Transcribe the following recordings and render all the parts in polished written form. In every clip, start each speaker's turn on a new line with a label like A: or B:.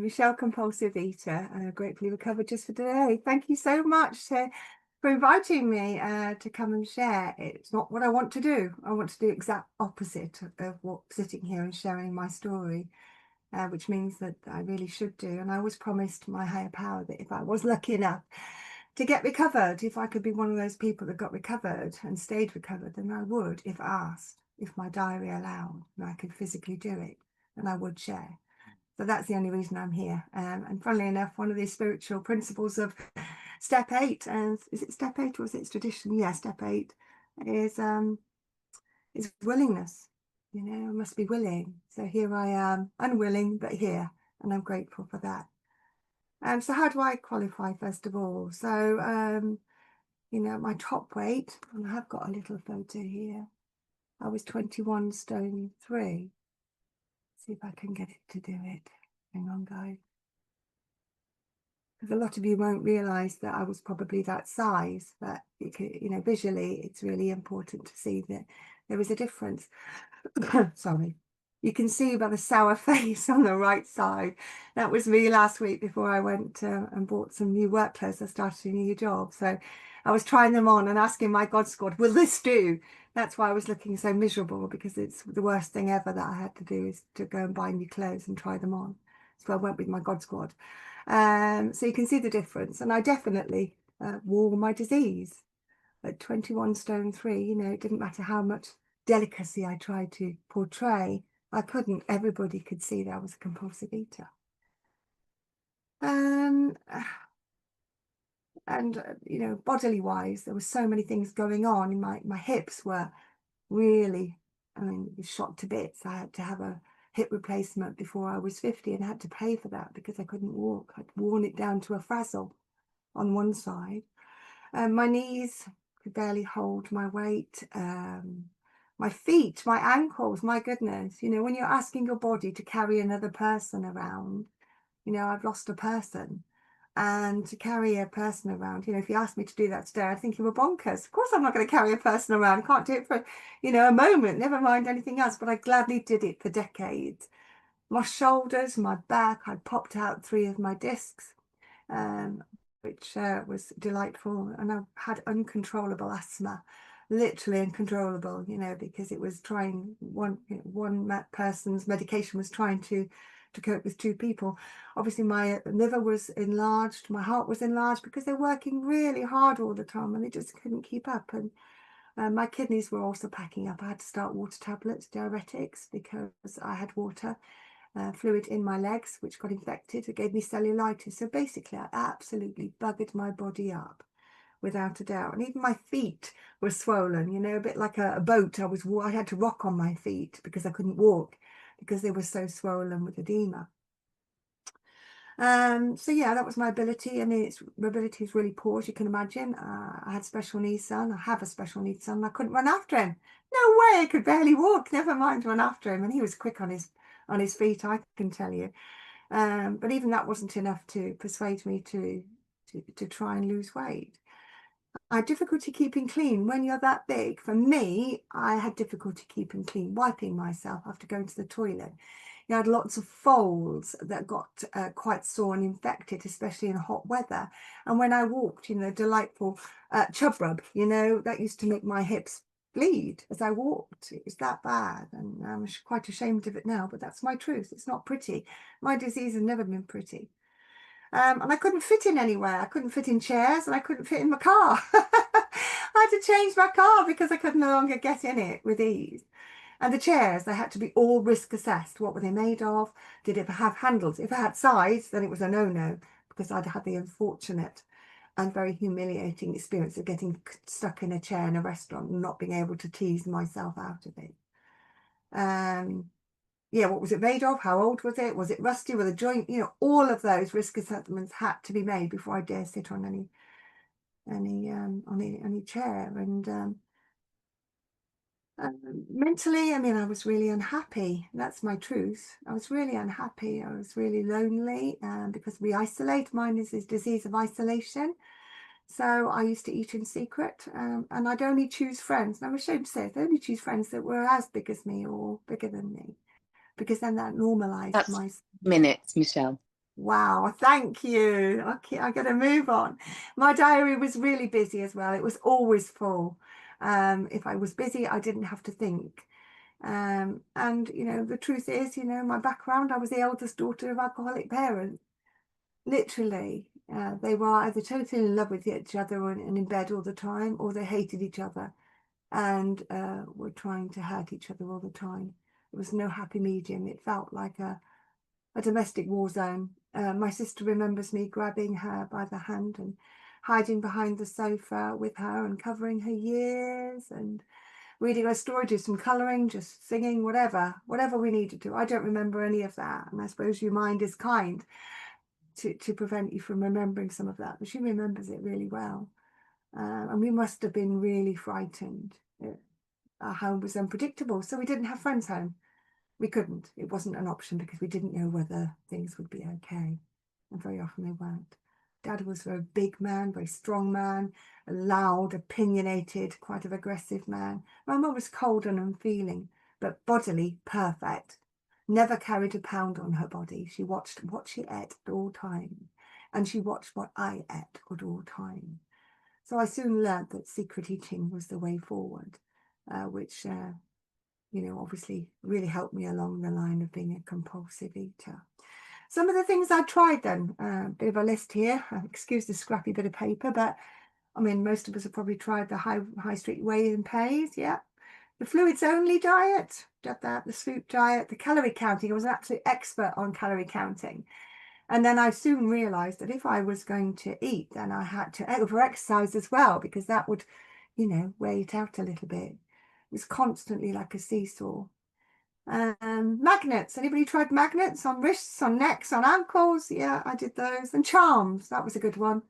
A: Michelle, compulsive eater, gratefully recovered just for today. Thank you so much for inviting me to come and share. It's not what I want to do. I want to do exact opposite of what sitting here and sharing my story, which means that I really should do. And I always promised my higher power that if I was lucky enough to get recovered, if I could be one of those people that got recovered and stayed recovered, then I would, if asked, if my diary allowed, and I could physically do it, and I would share. So that's the only reason I'm here. And funnily enough, one of the spiritual principles of step 8, and is it step 8 or is it tradition? Yeah, step 8 is willingness. You know, I must be willing. So here I am, unwilling, but here, and I'm grateful for that. So how do I qualify, first of all? So, you know, my top weight, and I have got a little photo here. I was 21 stone 3. See if I can get it to do it. Hang on, guys. Because a lot of you won't realise that I was probably that size, but you could, you know, visually, it's really important to see that there is a difference. Sorry. You can see by the sour face on the right side. That was me last week before I went and bought some new work clothes. I started a new job. So I was trying them on and asking my God squad, will this do? That's why I was looking so miserable, because it's the worst thing ever that I had to do is to go and buy new clothes and try them on. So I went with my God squad. So you can see the difference. And I definitely wore my disease at 21 stone 3. You know, it didn't matter how much delicacy I tried to portray. I couldn't. Everybody could see that I was a compulsive eater. And you know, bodily wise, there were so many things going on. My hips were really, I mean, shot to bits. I had to have a hip replacement before I was 50 and I had to pay for that because I couldn't walk. I'd worn it down to a frazzle on one side. My knees could barely hold my weight. My feet, my ankles, my goodness, you know, when you're asking your body to carry another person around, you know, I've lost a person. And to carry a person around, you know, if you asked me to do that today, I'd think you were bonkers. Of course, I'm not going to carry a person around. I can't do it for, you know, a moment, never mind anything else. But I gladly did it for decades. My shoulders, my back, I'd popped out 3 of my discs, which was delightful. And I had uncontrollable asthma, literally uncontrollable, you know, because it was trying, one person's medication was trying to cope with 2 people. Obviously my liver was enlarged, my heart was enlarged, because they're working really hard all the time and they just couldn't keep up. And my kidneys were also packing up. I had to start water tablets, diuretics, because I had water fluid in my legs which got infected. It gave me cellulitis. So basically I absolutely buggered my body up, without a doubt. And even my feet were swollen, you know, a bit like a boat. I had to rock on my feet because I couldn't walk, because they were so swollen with edema. So yeah, that was my ability. I mean, my ability is really poor, as you can imagine. I had special needs son. I have a special needs son. I couldn't run after him. No way, I could barely walk, never mind run after him. And he was quick on his feet, I can tell you. But even that wasn't enough to persuade me to try and lose weight. I had difficulty keeping clean. When you're that big, for me, I had difficulty keeping clean, wiping myself after going to the toilet. You had lots of folds that got quite sore and infected, especially in hot weather. And when I walked, you know, delightful chub rub, you know, that used to make my hips bleed as I walked. It was that bad. And I'm quite ashamed of it now, but that's my truth. It's not pretty. My disease has never been pretty. And I couldn't fit in anywhere. I couldn't fit in chairs and I couldn't fit in my car. I had to change my car because I could no longer get in it with ease. And the chairs, they had to be all risk assessed. What were they made of? Did it have handles? If it had sides, then it was a no-no, because I'd had the unfortunate and very humiliating experience of getting stuck in a chair in a restaurant and not being able to tease myself out of it. Yeah, what was it made of? How old was it? Was it rusty with a joint? You know, all of those risk assessments had to be made before I dare sit on any chair. And mentally, I mean, I was really unhappy. That's my truth. I was really unhappy. I was really lonely because we isolate. Mine is this disease of isolation. So I used to eat in secret, and I'd only choose friends. And I'm ashamed to say it, I only choose friends that were as big as me or bigger than me, because then that normalized
B: That's minutes, Michelle.
A: Wow, thank you. Okay, I'm going to move on. My diary was really busy as well. It was always full. If I was busy, I didn't have to think. And, you know, the truth is, you know, my background, I was the eldest daughter of alcoholic parents. Literally, they were either totally in love with each other and in bed all the time, or they hated each other and were trying to hurt each other all the time. There was no happy medium. It felt like a domestic war zone. My sister remembers me grabbing her by the hand and hiding behind the sofa with her and covering her ears and reading her story, do some colouring, just singing, whatever we needed to. I don't remember any of that. And I suppose your mind is kind to prevent you from remembering some of that. But she remembers it really well. And we must have been really frightened. Our home was unpredictable, so we didn't have friends home. We couldn't. It wasn't an option because we didn't know whether things would be okay. And very often they weren't. Dad was a big man, very strong man, a loud, opinionated, quite an aggressive man. My mum was cold and unfeeling, but bodily perfect. Never carried a pound on her body. She watched what she ate at all times, and she watched what I ate at all times. So I soon learned that secret eating was the way forward, which you know, obviously really helped me along the line of being a compulsive eater. Some of the things I tried then, a bit of a list here, excuse the scrappy bit of paper, but I mean, most of us have probably tried the high street weigh and pays, yeah. The fluids only diet, did that, the swoop diet, the calorie counting. I was an absolute expert on calorie counting. And then I soon realized that if I was going to eat, then I had to over exercise as well, because that would, you know, weigh it out a little bit. It was constantly like a seesaw. Magnets. Anybody tried magnets on wrists, on necks, on ankles? Yeah, I did those. And charms. That was a good one.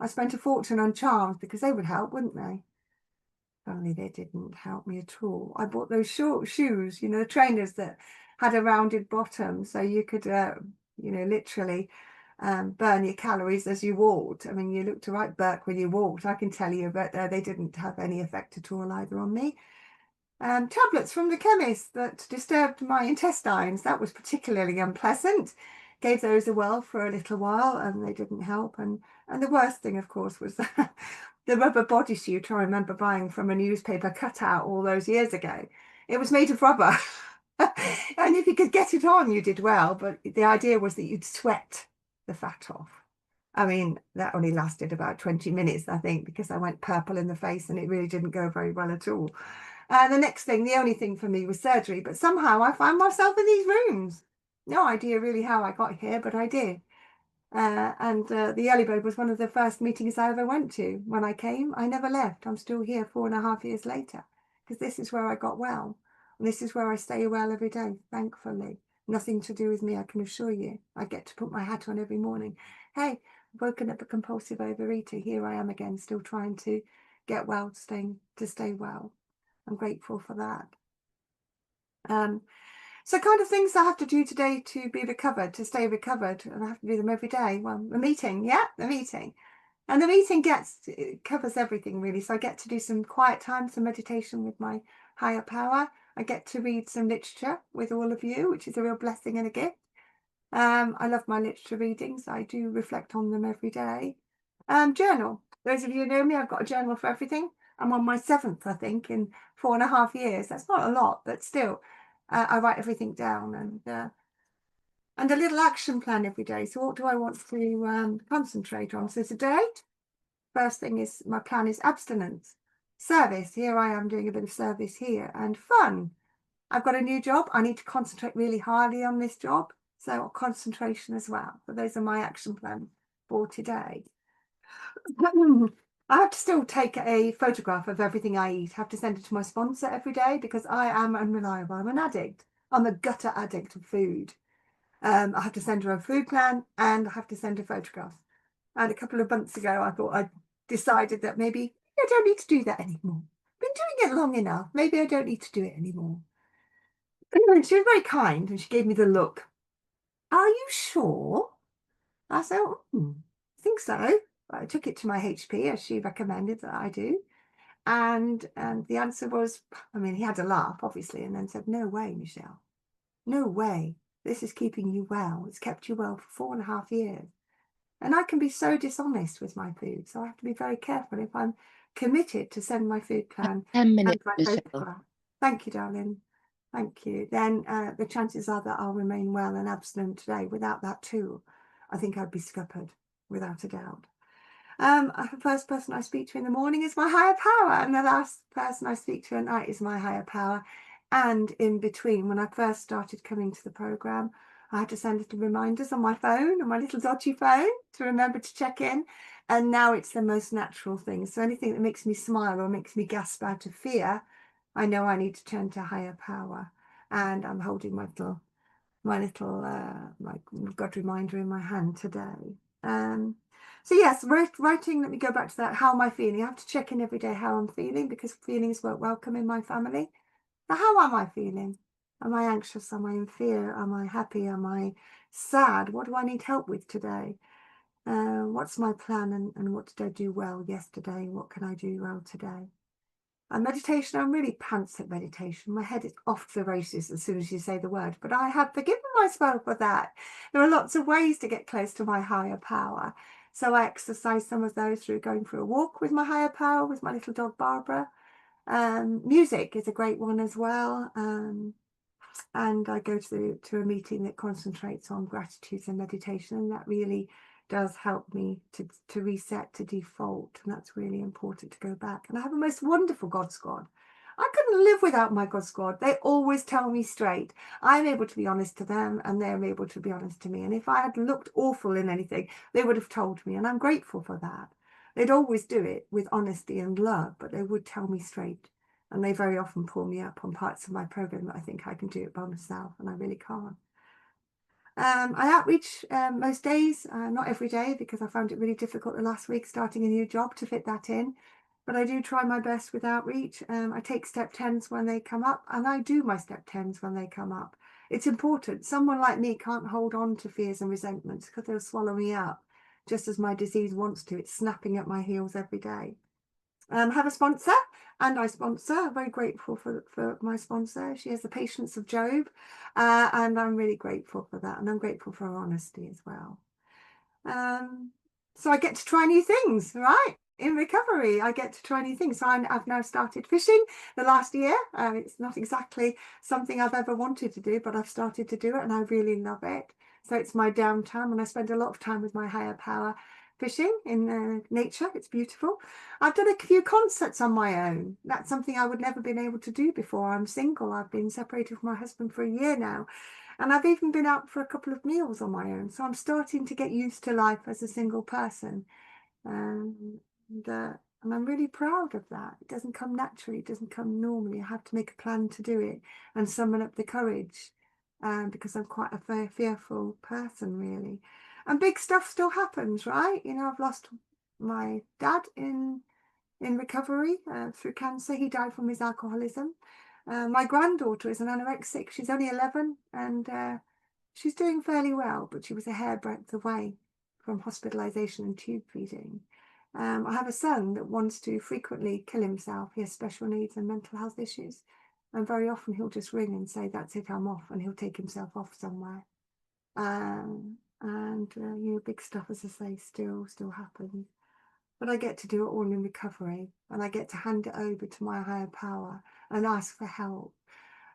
A: I spent a fortune on charms because they would help, wouldn't they? Only they didn't help me at all. I bought those short shoes, you know, the trainers that had a rounded bottom, so you could, you know, literally burn your calories as you walked. I mean, you looked a right Burke when you walked, I can tell you, but they didn't have any effect at all either on me. Tablets from the chemist that disturbed my intestines. That was particularly unpleasant. Gave those a whirl for a little while and they didn't help. And the worst thing, of course, was the rubber bodysuit I remember buying from a newspaper cutout all those years ago. It was made of rubber. And if you could get it on, you did well. But the idea was that you'd sweat the fat off. I mean, that only lasted about 20 minutes, I think, because I went purple in the face and it really didn't go very well at all. The next thing, the only thing for me was surgery, but somehow I found myself in these rooms. No idea really how I got here, but I did. The Early Bird was one of the first meetings I ever went to. When I came, I never left. I'm still here 4.5 years later, because this is where I got well. And this is where I stay well every day, thankfully. Nothing to do with me, I can assure you. I get to put my hat on every morning. Hey, I've woken up a compulsive overeater. Here I am again, still trying to get well, to stay well. I'm grateful for that. So kind of things I have to do today to be recovered, to stay recovered, and I have to do them every day. Well, the meeting, yeah, the meeting. And the meeting covers everything really. So I get to do some quiet time, some meditation with my higher power. I get to read some literature with all of you, which is a real blessing and a gift. I love my literature readings. I do reflect on them every day. Journal. Those of you who know me, I've got a journal for everything. I'm on my 7th, I think, in 4.5 years. That's not a lot, but still, I write everything down and a little action plan every day. So what do I want to concentrate on? So today, first thing is my plan is abstinence, service. Here I am doing a bit of service here, and fun. I've got a new job. I need to concentrate really highly on this job. So concentration as well. So those are my action plans for today. I have to still take a photograph of everything I eat. I have to send it to my sponsor every day because I am unreliable. I'm an addict. I'm a gutter addict of food. I have to send her a food plan and I have to send a photograph. And a couple of months ago, I thought I decided that maybe I don't need to do that anymore. I've been doing it long enough. Maybe I don't need to do it anymore. And she was very kind and she gave me the look. Are you sure? I said, I think so. I took it to my HP as she recommended that I do. And the answer was, I mean, he had a laugh, obviously, and then said, no way, Michelle. No way. This is keeping you well. It's kept you well for 4.5 years. And I can be so dishonest with my food. So I have to be very careful if I'm committed to send my food plan
B: 10 minutes,
A: and my photograph. Thank you, darling. Thank you. Then the chances are that I'll remain well and abstinent today. Without that tool, I think I'd be scuppered, without a doubt. The first person I speak to in the morning is my higher power, and the last person I speak to at night is my higher power. And in between, when I first started coming to the program, I had to send little reminders on my phone, on my little dodgy phone, to remember to check in. And now it's the most natural thing. So anything that makes me smile or makes me gasp out of fear, I know I need to turn to higher power. And I'm holding my little God reminder in my hand today. So yes, writing, let me go back to that. How am I feeling? I have to check in every day how I'm feeling, because feelings weren't welcome in my family. Now, how am I feeling? Am I anxious? Am I in fear? Am I happy? Am I sad? What do I need help with today? What's my plan, and what did I do well yesterday? What can I do well today? And meditation, I'm really pants at meditation. My head is off to the races as soon as you say the word, but I have forgiven myself for that. There are lots of ways to get close to my higher power. So I exercise some of those through going for a walk with my higher power, with my little dog Barbara. Music is a great one as well. And I go to a meeting that concentrates on gratitude and meditation, and that really does help me to reset to default, and that's really important to go back. And I have a most wonderful God Squad. I couldn't live without my God Squad. They always tell me straight. I'm able to be honest to them, and they're able to be honest to me. And if I had looked awful in anything, they would have told me, and I'm grateful for that. They'd always do it with honesty and love, but they would tell me straight. And they very often pull me up on parts of my program that I think I can do it by myself, and I really can't. I outreach most days, not every day, because I found it really difficult the last week starting a new job to fit that in. But I do try my best with outreach. I take step 10s when they come up, and I do my step 10s when they come up. It's important. Someone like me can't hold on to fears and resentments, because they'll swallow me up, just as my disease wants to. It's snapping at my heels every day. Have a sponsor, and I sponsor. I'm very grateful for my sponsor. She has the patience of Job, and I'm really grateful for that, and I'm grateful for her honesty as well. So I get to try new things, right? In recovery, I get to try new things. So I've now started fishing the last year. It's not exactly something I've ever wanted to do, but I've started to do it, and I really love it. So it's my downtime, and I spend a lot of time with my higher power fishing in nature. It's beautiful. I've done a few concerts on my own. That's something I would never been able to do before. I'm single. I've been separated from my husband for a year now. And I've even been out for a couple of meals on my own. So I'm starting to get used to life as a single person. And I'm really proud of that. It doesn't come naturally. It doesn't come normally. I have to make a plan to do it and summon up the courage, because I'm quite a very fearful person, really. And big stuff still happens, right? You know, I've lost my dad in recovery through cancer. He died from his alcoholism. My granddaughter is an anorexic. She's only 11, and she's doing fairly well, but she was a hairbreadth away from hospitalization and tube feeding. I have a son that wants to frequently kill himself. He has special needs and mental health issues. And very often he'll just ring and say, that's it, I'm off. And he'll take himself off somewhere. You know, big stuff, as I say, still happens. But I get to do it all in recovery, and I get to hand it over to my higher power and ask for help.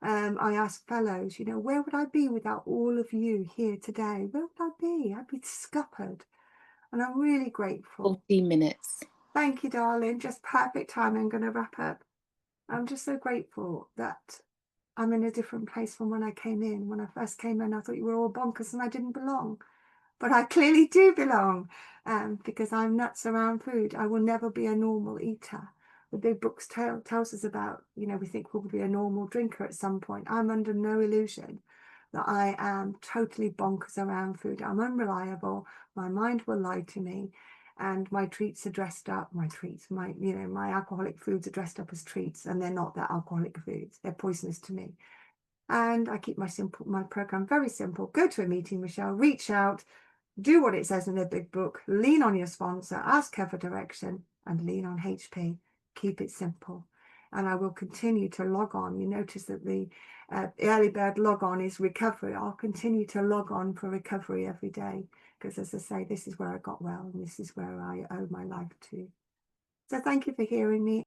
A: I ask fellows, you know, where would I be without all of you here today? Where would I be? I'd be scuppered. And I'm really grateful.
B: 14 minutes.
A: Thank you, darling. Just perfect time. I'm going to wrap up. I'm just so grateful that I'm in a different place from when I came in. When I first came in, I thought you were all bonkers and I didn't belong. But I clearly do belong, because I'm nuts around food. I will never be a normal eater. The big books tells us about, you know, we think we'll be a normal drinker at some point. I'm under no illusion that I am totally bonkers around food. I'm unreliable. My mind will lie to me, and my treats are dressed up. My alcoholic foods are dressed up as treats, and they're not. They're alcoholic foods. They're poisonous to me. And I keep my program very simple. Go to a meeting, Michelle, reach out, do what it says in the big book, lean on your sponsor, ask her for direction, and lean on HP. Keep it simple. and I will continue to log on. You notice that the early bird log on is recovery. I'll continue to log on for recovery every day, because as I say, this is where I got well, and this is where I owe my life to. So thank you for hearing me.